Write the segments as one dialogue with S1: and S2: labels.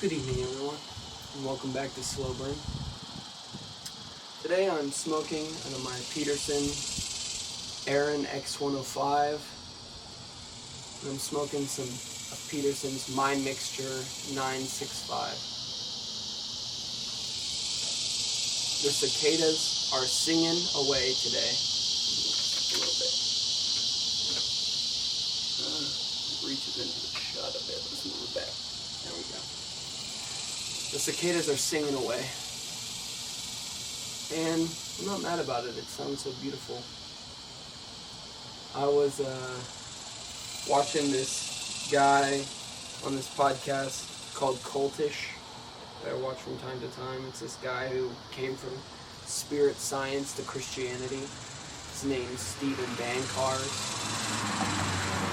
S1: Good evening, everyone, and welcome back to Slow Burn. Today I'm smoking out of my Peterson Aaron X105, and I'm smoking some of Peterson's My Mixture 965. The cicadas are singing away today. Just a little bit. Reaches into the shot a bit. Let's move it back. There we go. The cicadas are singing away. And I'm not mad about it. It sounds so beautiful. I was watching this guy on this podcast called Cultish that I watch from time to time. It's this guy who came from spirit science to Christianity. His name's Stephen Bancars.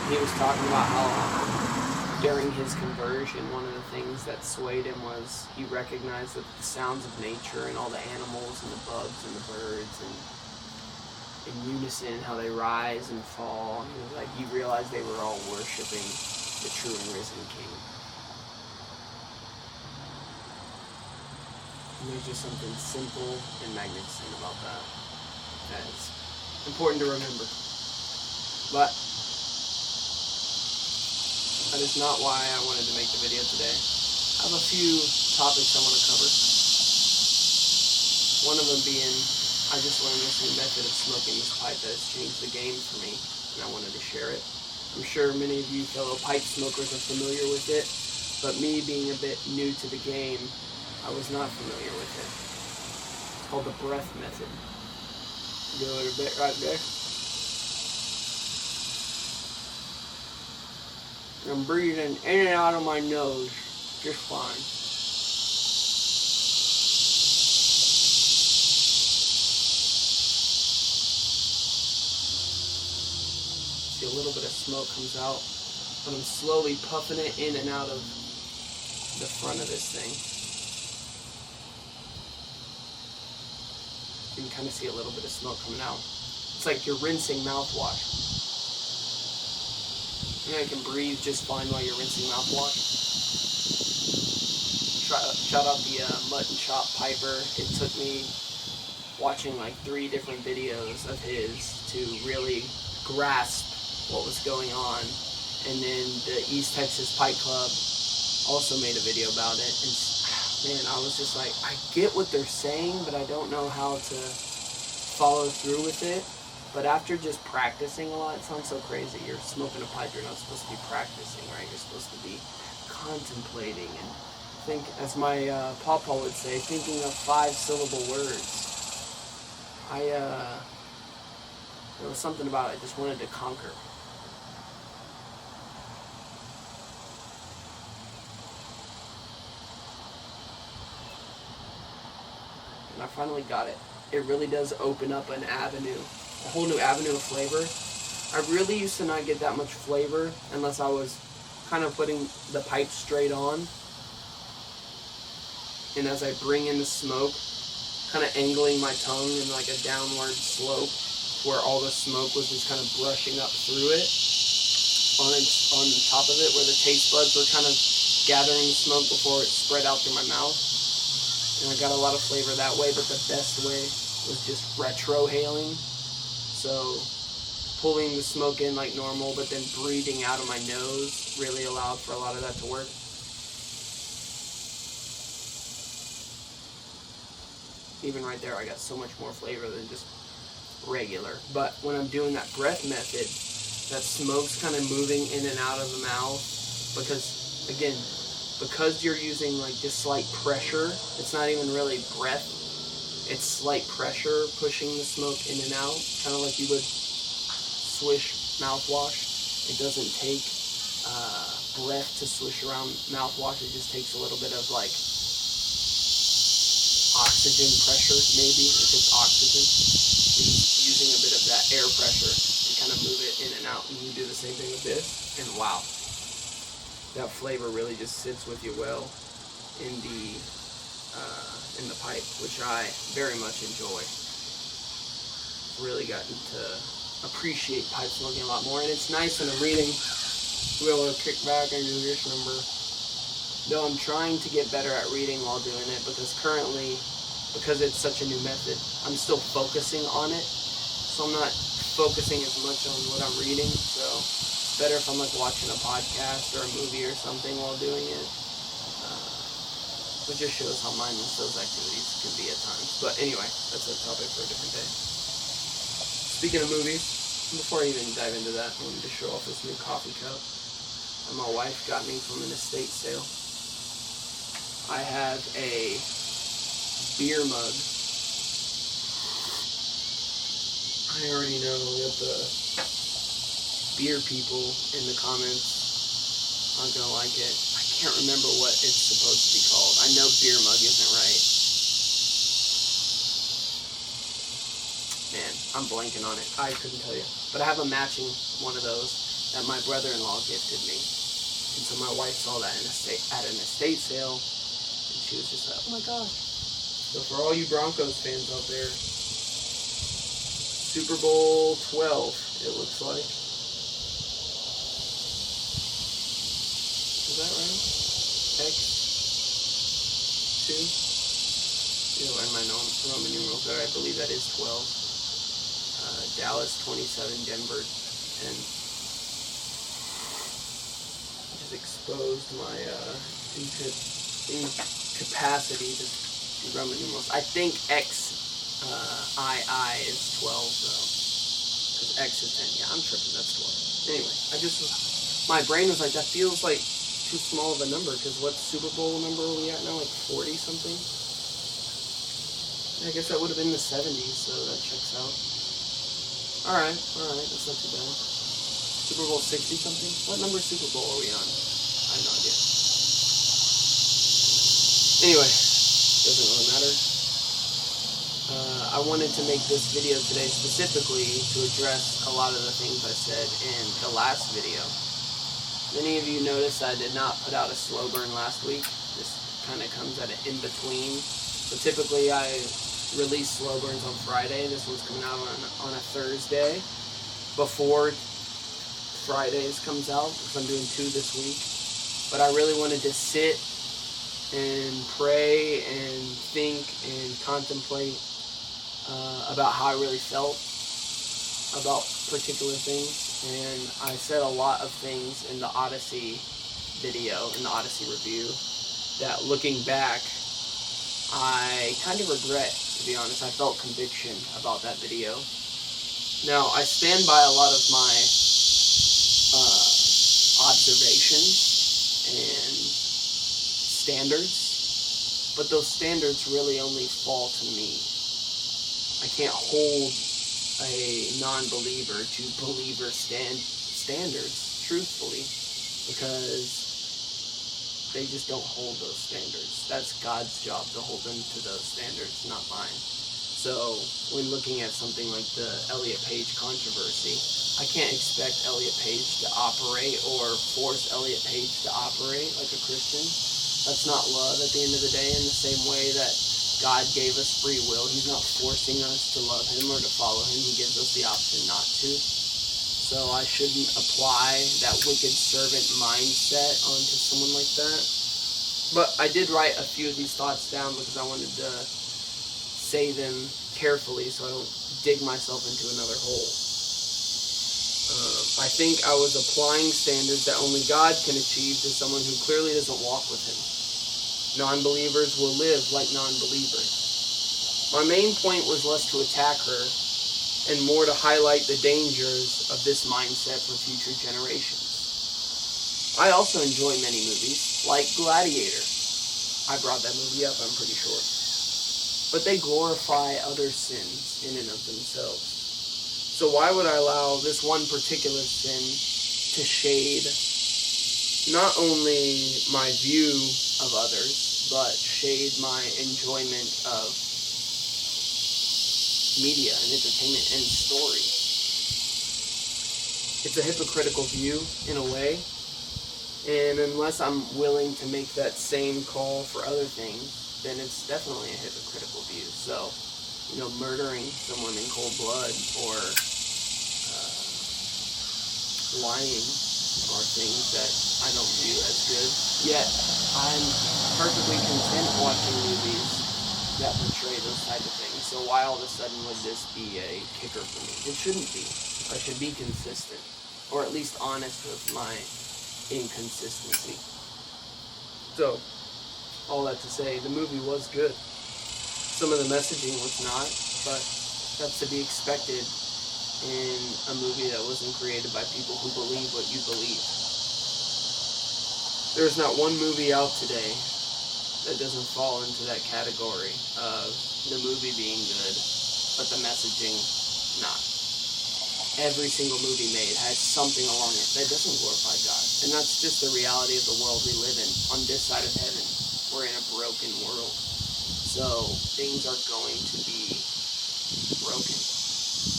S1: He was talking about how during his conversion, one of the things that swayed him was he recognized that the sounds of nature and all the animals and the bugs and the birds and in unison, how they rise and fall. He was like, he realized they were all worshiping the true and risen King. And there's just something simple and magnificent about that. That's important to remember. But that is not why I wanted to make the video today. I have a few topics I want to cover. One of them being, I just learned this new method of smoking this pipe that has changed the game for me, and I wanted to share it. I'm sure many of you fellow pipe smokers are familiar with it, but me being a bit new to the game, I was not familiar with it. It's called the breath method. Do a little bit right there. I'm breathing in and out of my nose just fine. See, a little bit of smoke comes out, but I'm slowly puffing it in and out of the front of this thing. You can kind of see a little bit of smoke coming out. It's like you're rinsing mouthwash. You know, you can breathe just fine while you're rinsing mouthwash. Shout out the Mutt and Chop Piper. It took me watching like 3 different videos of his to really grasp what was going on. And then the East Texas Pipe Club also made a video about it. And man, I was just like, I get what they're saying, but I don't know how to follow through with it. But after just practicing a lot, it sounds so crazy. You're smoking a pipe, you're not supposed to be practicing, right? You're supposed to be contemplating and think, as my pawpaw would say, thinking of 5-syllable words. There was something about it I just wanted to conquer. And I finally got it. It really does open up an avenue. A whole new avenue of flavor. I really used to not get that much flavor unless I was kind of putting the pipe straight on. And as I bring in the smoke, kind of angling my tongue in like a downward slope where all the smoke was just kind of brushing up through it on top of it, where the taste buds were kind of gathering the smoke before it spread out through my mouth. And I got a lot of flavor that way, but the best way was just retrohaling. So pulling the smoke in like normal, but then breathing out of my nose really allowed for a lot of that to work. Even right there, I got so much more flavor than just regular. But when I'm doing that breath method, that smoke's kind of moving in and out of the mouth because, again, because you're using like just slight pressure, it's not even really breath. It's slight pressure pushing the smoke in and out, kind of like you would swish mouthwash. It doesn't take breath to swish around mouthwash. It just takes a little bit of like oxygen pressure, maybe, if it's oxygen. You're just using a bit of that air pressure to kind of move it in and out. And you do the same thing with this, and wow, that flavor really just sits with you well in the pipe, which I very much enjoy. Really gotten to appreciate pipe smoking a lot more, and it's nice when I'm reading to be able to kick back and do this number Though I'm trying to get better at reading while doing it, because currently, because it's such a new method, I'm still focusing on it. So I'm not focusing as much on what I'm reading. So it's better if I'm like watching a podcast or a movie or something while doing it. It just shows how mindless those activities can be at times. But anyway, that's a topic for a different day. Speaking of movies, before I even dive into that, I wanted to show off this new coffee cup that my wife got me from an estate sale. I have a beer mug. I already know that the beer people in the comments aren't going to like it. I can't remember what it's supposed to be called. I know beer mug isn't right. Man, I'm blanking on it. I couldn't tell you. But I have a matching one of those that my brother-in-law gifted me. And so my wife saw that at an estate sale, and she was just like, oh my gosh. So for all you Broncos fans out there, Super Bowl 12, it looks like. Is that right? X2? Either way, my Roman numerals there. I believe that is 12. Dallas 27, Denver 10. Just exposed my incapacity to do Roman numerals. I think XII is 12 though, because X is 10. Yeah, I'm tripping. That's 12. Anyway, my brain was like, that feels like too small of a number, because what Super Bowl number are we at now? Like 40 something? I guess that would have been the 70s, so that checks out. Alright, that's not too bad. Super Bowl 60 something? What number Super Bowl are we on? I have no idea. Anyway, doesn't really matter. I wanted to make this video today specifically to address a lot of the things I said in the last video. Many of you noticed I did not put out a slow burn last week. This kind of comes at an in-between. So typically I release slow burns on Friday. This one's coming out on a Thursday before Fridays comes out, because I'm doing 2 this week. But I really wanted to sit and pray and think and contemplate about how I really felt about particular things. And I said a lot of things in the Odyssey video, in the Odyssey review, that looking back, I kind of regret, to be honest. I felt conviction about that video. Now, I stand by a lot of my observations and standards, but those standards really only fall to me. I can't hold a non-believer to believer standards, truthfully, because they just don't hold those standards. That's God's job to hold them to those standards, not mine. So when looking at something like the Elliot Page controversy, I can't expect Elliot Page to operate or force Elliot Page to operate like a Christian. That's not love at the end of the day. In the same way that God gave us free will, He's not forcing us to love Him or to follow Him. He gives us the option not to. So I shouldn't apply that wicked servant mindset onto someone like that. But I did write a few of these thoughts down because I wanted to say them carefully so I don't dig myself into another hole. I think I was applying standards that only God can achieve to someone who clearly doesn't walk with Him. Non-believers will live like non-believers. My main point was less to attack her and more to highlight the dangers of this mindset for future generations. I also enjoy many movies, like Gladiator. I brought that movie up, I'm pretty sure. But they glorify other sins in and of themselves. So why would I allow this one particular sin to shade not only my view of others, but shade my enjoyment of media and entertainment and story? It's a hypocritical view in a way, and unless I'm willing to make that same call for other things, then it's definitely a hypocritical view. So, murdering someone in cold blood or lying are things that I don't view as good. Yet, I'm perfectly content watching movies that portray those type of things. So why all of a sudden would this be a kicker for me? It shouldn't be. I should be consistent, or at least honest with my inconsistency. So, all that to say, the movie was good. Some of the messaging was not, but that's to be expected in a movie that wasn't created by people who believe what you believe. There's not one movie out today that doesn't fall into that category of the movie being good, but the messaging not. Every single movie made has something along it that doesn't glorify God. And that's just the reality of the world we live in. On this side of heaven, we're in a broken world. So things are going to be broken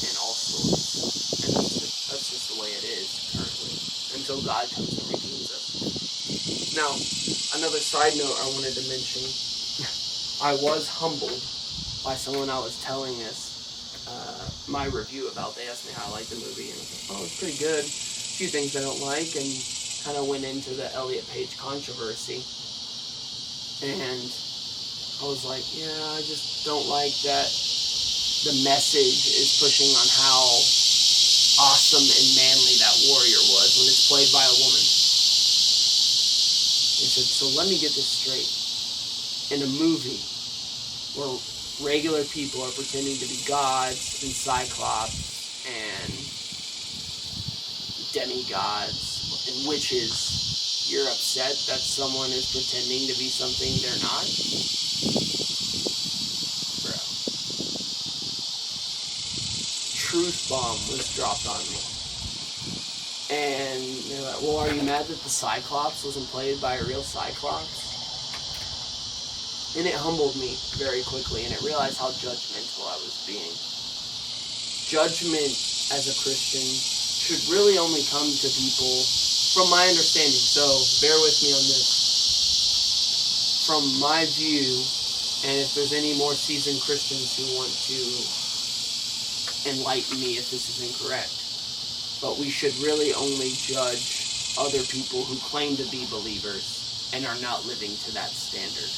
S1: in all sorts. And that's just the way it is currently, until God comes and redeems us. Now, another side note I wanted to mention, I was humbled by someone I was telling this my review about. They asked me how I liked the movie, and I was like, oh, it's pretty good. A few things I don't like, and kind of went into the Elliot Page controversy. And I was like, yeah, I just don't like that the message is pushing on how awesome and manly that warrior was when it's played by a woman. He said, so let me get this straight. In a movie where regular people are pretending to be gods and cyclops and demigods and witches, you're upset that someone is pretending to be something they're not? Bro. Truth bomb was dropped on me. And they're like, well, are you mad that the Cyclops wasn't played by a real Cyclops? And it humbled me very quickly, and it realized how judgmental I was being. Judgment as a Christian should really only come to people, from my understanding, so bear with me on this. From my view, and if there's any more seasoned Christians who want to enlighten me if this is incorrect, but we should really only judge other people who claim to be believers and are not living to that standard.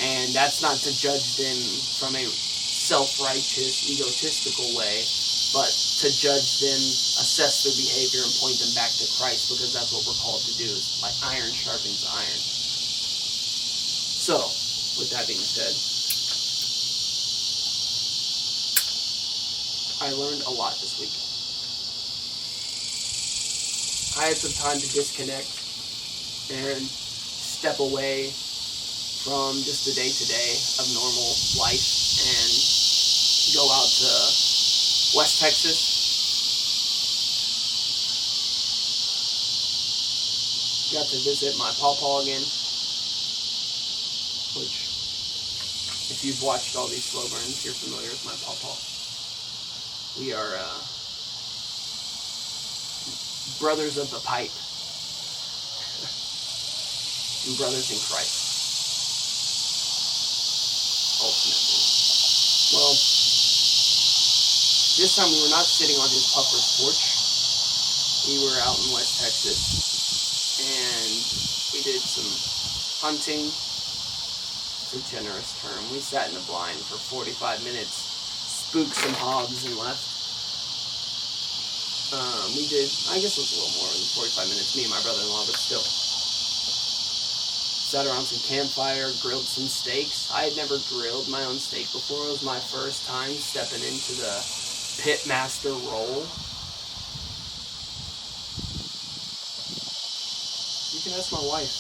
S1: And that's not to judge them from a self-righteous, egotistical way, but to judge them, assess their behavior, and point them back to Christ, because that's what we're called to do, is like iron sharpens iron. So, with that being said, I learned a lot this week. I had some time to disconnect and step away from just the day-to-day of normal life and go out to West Texas. Got to visit my pawpaw again, which, if you've watched all these slow burns, you're familiar with my pawpaw. We are brothers of the pipe and brothers in Christ. Ultimately. Well, this time we were not sitting on his puffer's porch. We were out in West Texas, and we did some hunting. It's a generous term. We sat in the blind for 45 minutes, spooked some hogs, and left. We did, I guess it was a little more than 45 minutes, me and my brother-in-law, but still. Sat around some campfire, grilled some steaks. I had never grilled my own steak before. It was my first time stepping into the pit master role. You can ask my wife.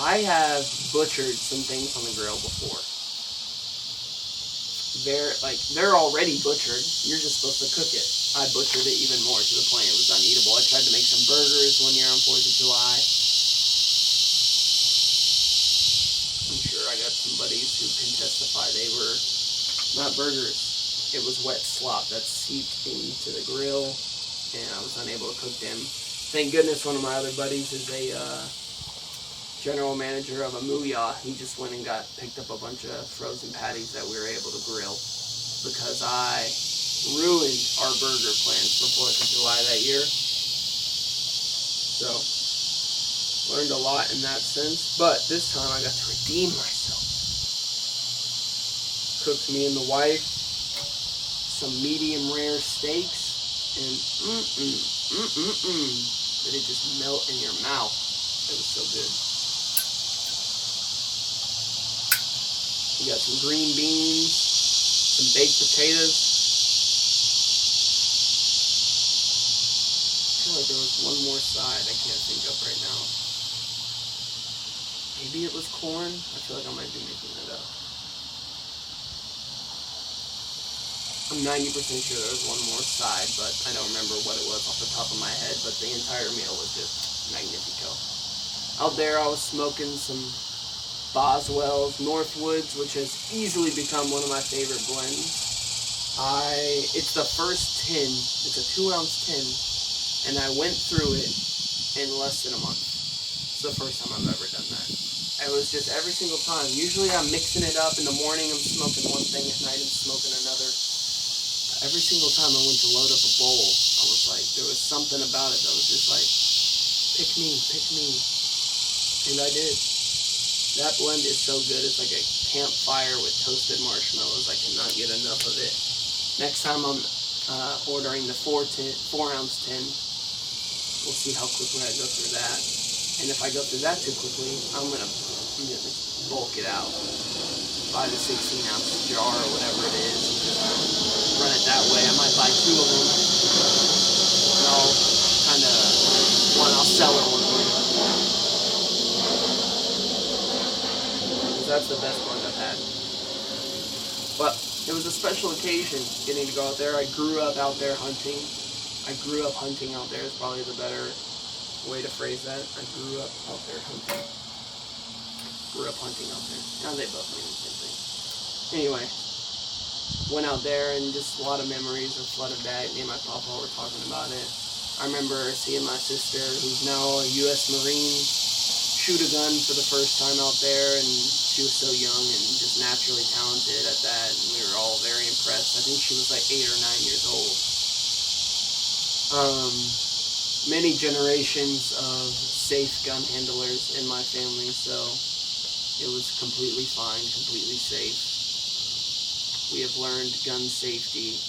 S1: I have butchered some things on the grill before. They're already butchered. You're just supposed to cook it. I butchered it even more to the point it was uneatable. I tried to make some burgers one year on 4th of July. I'm sure I got some buddies who can testify they were not burgers. It was wet slop that seeped into the grill, and I was unable to cook them. Thank goodness one of my other buddies is a general manager of a Mooyah. He just went and picked up a bunch of frozen patties that we were able to grill, because I ruined our burger plans for 4th of July that year. So, Learned a lot in that sense, but this time I got to redeem myself. Cooked me and the wife some medium rare steaks, and did it just melt in your mouth. It was so good. We got some green beans, some baked potatoes. I feel like there was one more side I can't think of right now. Maybe it was corn. I feel like I might be making that up. I'm 90% sure there was one more side, but I don't remember what it was off the top of my head, but the entire meal was just magnifico. Out there I was smoking some Boswell's Northwoods, which has easily become one of my favorite blends. It's the first tin. It's a 2-ounce tin, and I went through it in less than a month. It's the first time I've ever done that. It was just every single time. Usually I'm mixing it up. In the morning I'm smoking one thing, at night I'm smoking another. Every single time I went to load up a bowl, I was like, there was something about it that was just like, pick me. And I did. That blend is so good. It's like a campfire with toasted marshmallows. I cannot get enough of it. Next time I'm ordering the 4-ounce tin. We'll see how quickly I go through that. And if I go through that too quickly, I'm gonna just bulk it out. Buy the 16-ounce jar or whatever it is, and just run it that way. I might buy 2 of them, and I'll sell it one way. Because that's the best one I've had. But it was a special occasion getting to go out there. I grew up out there hunting. I grew up hunting out there is probably the better way to phrase that. I grew up out there hunting. Grew up hunting out there. Now they both mean the same thing. Anyway, went out there and just a lot of memories are flooded back. Me and my papa were talking about it. I remember seeing my sister, who's now a U.S. Marine, shoot a gun for the first time out there, and she was so young and just naturally talented at that, and we were all very impressed. I think she was like 8 or 9 years old. Many generations of safe gun handlers in my family, so it was completely fine, completely safe. We have learned gun safety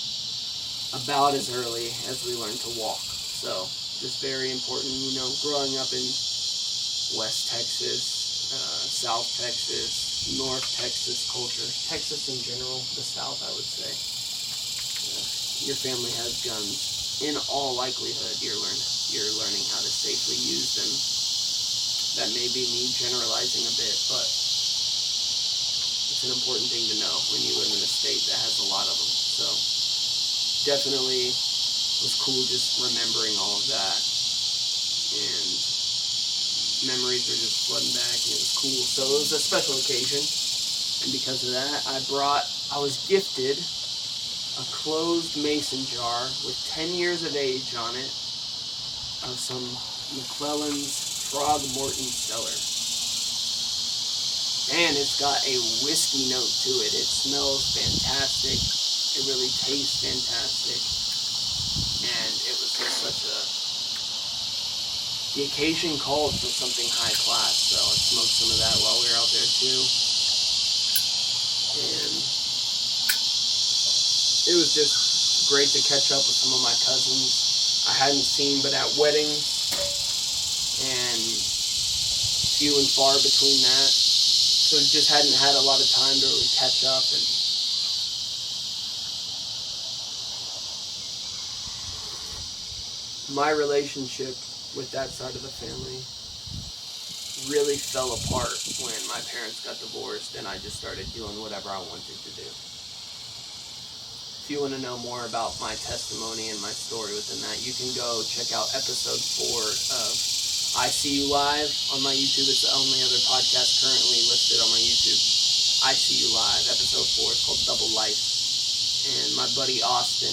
S1: about as early as we learned to walk. So, just very important, growing up in West Texas, South Texas, North Texas culture. Texas in general, the South, I would say. Your family has guns. In all likelihood, you're learning how to safely use them. That may be me generalizing a bit, but it's an important thing to know when you live in a state that has a lot of them. So definitely was cool just remembering all of that, and memories are just flooding back, and it was cool. So it was a special occasion, and because of that, I was gifted a closed mason jar with 10 years of age on it of some McClellan's Frog Morton Cellar. And it's got a whiskey note to it. It smells fantastic. It really tastes fantastic. And it was just the occasion called for something high class, so I smoked some of that while we were out there too. And it was just great to catch up with some of my cousins I hadn't seen but at weddings, and few and far between that. So just hadn't had a lot of time to really catch up. And my relationship with that side of the family really fell apart when my parents got divorced and I just started doing whatever I wanted to do. If you want to know more about my testimony and my story within that, you can go check out episode 4 of I See You Live on my YouTube. It's the only other podcast currently listed on my YouTube. I See You Live, episode 4. It's called Double Life. And my buddy Austin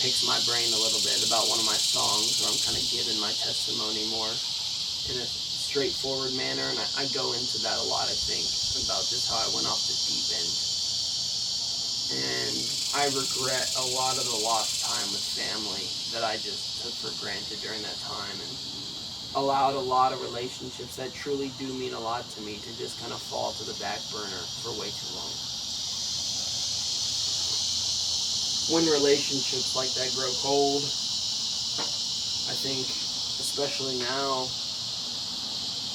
S1: picks my brain a little bit about one of my songs where I'm kind of giving my testimony more in a straightforward manner. And I go into that a lot, I think, about just how I went off the deep end. And I regret a lot of the lost time with family that I just took for granted during that time. And allowed a lot of relationships that truly do mean a lot to me to just kind of fall to the back burner for way too long. When relationships like that grow cold, I think, especially now,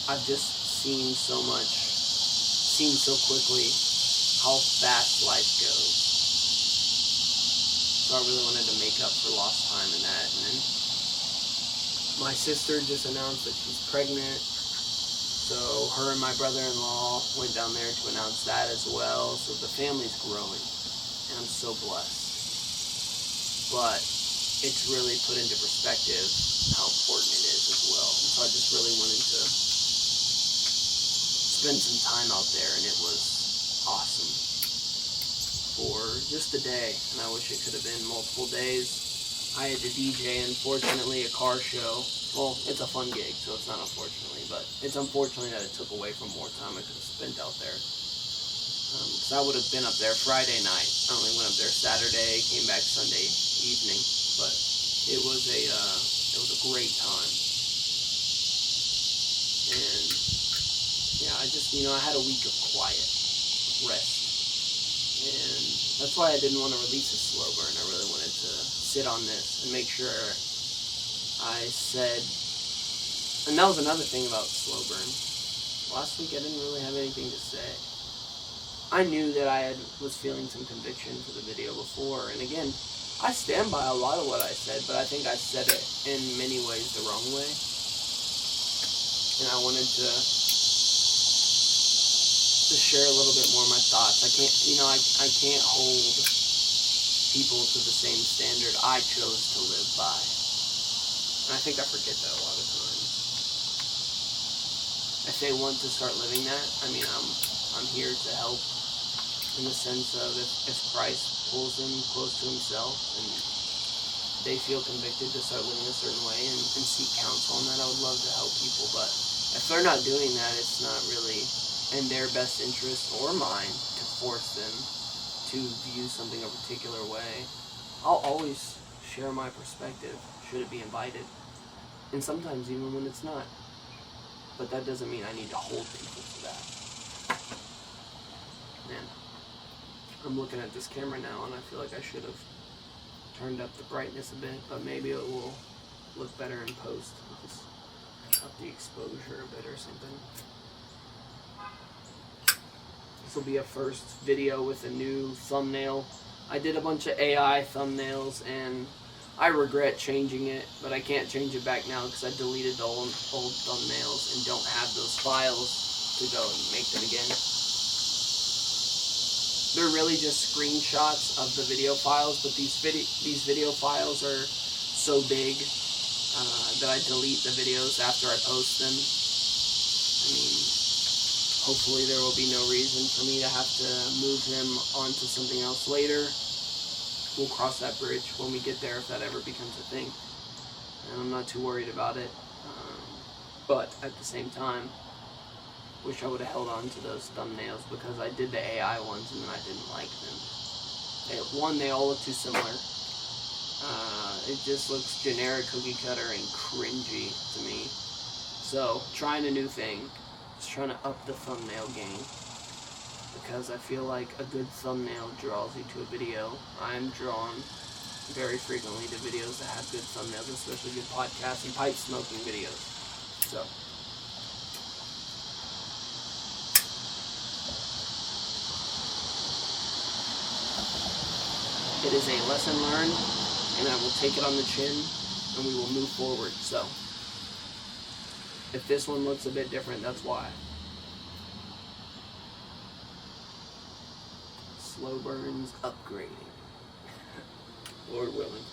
S1: I've just seen so quickly how fast life goes. So I really wanted to make up for lost time in that. And then my sister just announced that she's pregnant. So her and my brother-in-law went down there to announce that as well. So the family's growing. And I'm so blessed. But it's really put into perspective how important it is as well. And so I just really wanted to spend some time out there, and it was awesome for just a day. And I wish it could have been multiple days. I had to DJ, unfortunately, a car show. Well, it's a fun gig, so it's not unfortunately, but it's unfortunately that it took away from more time I could have spent out there. Because I would have been up there Friday night. I only went up there Saturday, came back Sunday evening, but it was a great time. And yeah, I had a week of quiet, rest, and that's why I didn't want to release a slow burn. I really wanted to sit on this and make sure I said, and that was another thing about slow burn. Last week I didn't really have anything to say. I knew that I was feeling some conviction for the video before, and again, I stand by a lot of what I said, but I think I said it in many ways the wrong way, and I wanted to share a little bit more of my thoughts. I can't hold people to the same standard I chose to live by, and I think I forget that a lot of times. If they want to start living that, I'm here to help. In the sense of if Christ pulls them close to himself and they feel convicted to start living a certain way and seek counsel on that, I would love to help people. But if they're not doing that, it's not really in their best interest or mine to force them to view something a particular way. I'll always share my perspective, should it be invited. And sometimes even when it's not. But that doesn't mean I need to hold people to that. Man. I'm looking at this camera now and I feel like I should have turned up the brightness a bit, but maybe it will look better in post. I'll just up the exposure a bit or something. This will be a first video with a new thumbnail. I did a bunch of AI thumbnails and I regret changing it, but I can't change it back now because I deleted the old thumbnails and don't have those files to go and make them again. They're really just screenshots of the video files, but these video files are so big that I delete the videos after I post them. Hopefully there will be no reason for me to have to move them onto something else later. We'll cross that bridge when we get there if that ever becomes a thing. And I'm not too worried about it. But at the same time, wish I would have held on to those thumbnails because I did the AI ones and then I didn't like them. They all look too similar. It just looks generic, cookie cutter, and cringy to me. So, trying a new thing. Just trying to up the thumbnail game. Because I feel like a good thumbnail draws you to a video. I'm drawn very frequently to videos that have good thumbnails, especially good podcasts and pipe smoking videos. So. It is a lesson learned, and I will take it on the chin, and we will move forward. So, if this one looks a bit different, that's why. Slow burns upgrading. Lord willing.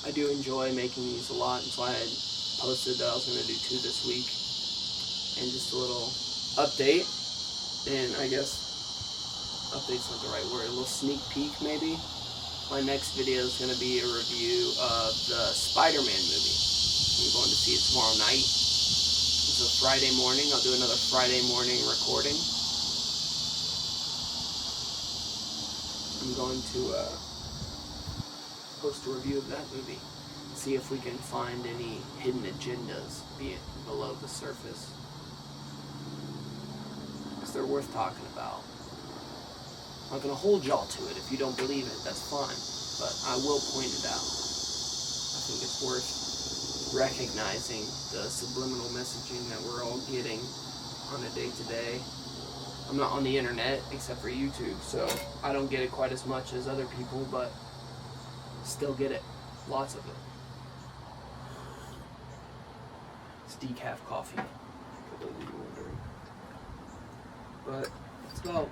S1: I do enjoy making these a lot, and so I had posted that I was going to do 2 this week. And just a little update, and I guess update's not the right word, a little sneak peek maybe. My next video is going to be a review of the Spider-Man movie. I'm going to see it tomorrow night. It's a Friday morning. I'll do another Friday morning recording. I'm going to post a review of that movie. see if we can find any hidden agendas below the surface. Because they're worth talking about. I'm not going to hold y'all to it. If you don't believe it, that's fine. But I will point it out. I think it's worth recognizing the subliminal messaging that we're all getting on a day-to-day. I'm not on the internet except for YouTube, so I don't get it quite as much as other people, but still get it. Lots of it. It's decaf coffee, for those of you wondering. But that's about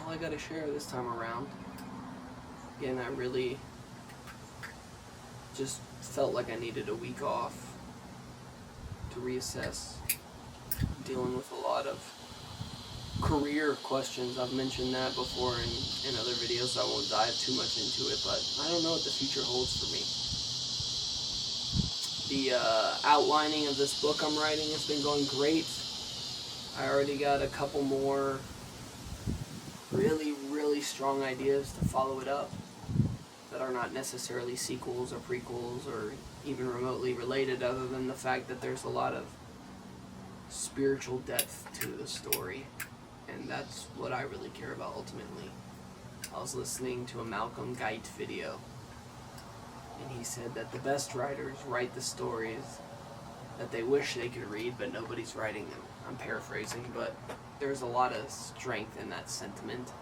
S1: all I got to share this time around. Again, I really just felt like I needed a week off to reassess. Dealing with a lot of career questions. I've mentioned that before in other videos, so I won't dive too much into it, but I don't know what the future holds for me. The outlining of this book I'm writing has been going great. I already got a couple more really strong ideas to follow it up that are not necessarily sequels or prequels or even remotely related, other than the fact that there's a lot of spiritual depth to the story, and that's what I really care about ultimately. I was listening to a Malcolm Guite video, and he said that the best writers write the stories that they wish they could read, but nobody's writing them. I'm paraphrasing, but there's a lot of strength in that sentiment.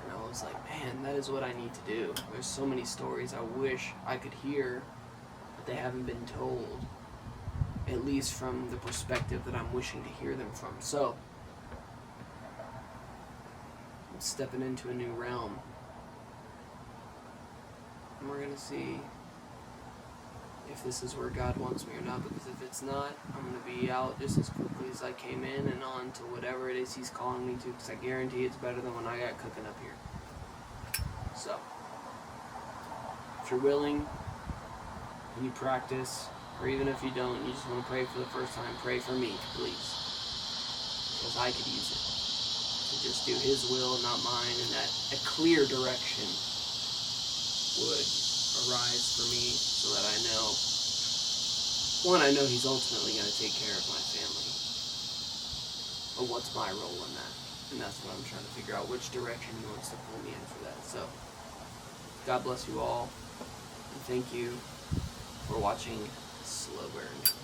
S1: And I was like, man, that is what I need to do. There's so many stories I wish I could hear, but they haven't been told, at least from the perspective that I'm wishing to hear them from. So, I'm stepping into a new realm. And we're going to see if this is where God wants me or not, because if it's not, I'm going to be out just as quickly as I came in and on to whatever it is He's calling me to, because I guarantee it's better than what I got cooking up here. So, if you're willing, and you practice, or even if you don't, you just want to pray for the first time, pray for me, please. Because I could use it. To just do His will, not mine, and that a clear direction would arise for me so that I know, one, I know He's ultimately going to take care of my family. But what's my role in that? And that's what I'm trying to figure out, which direction He wants to pull me in for that. So, God bless you all, and thank you for watching Slow Burn.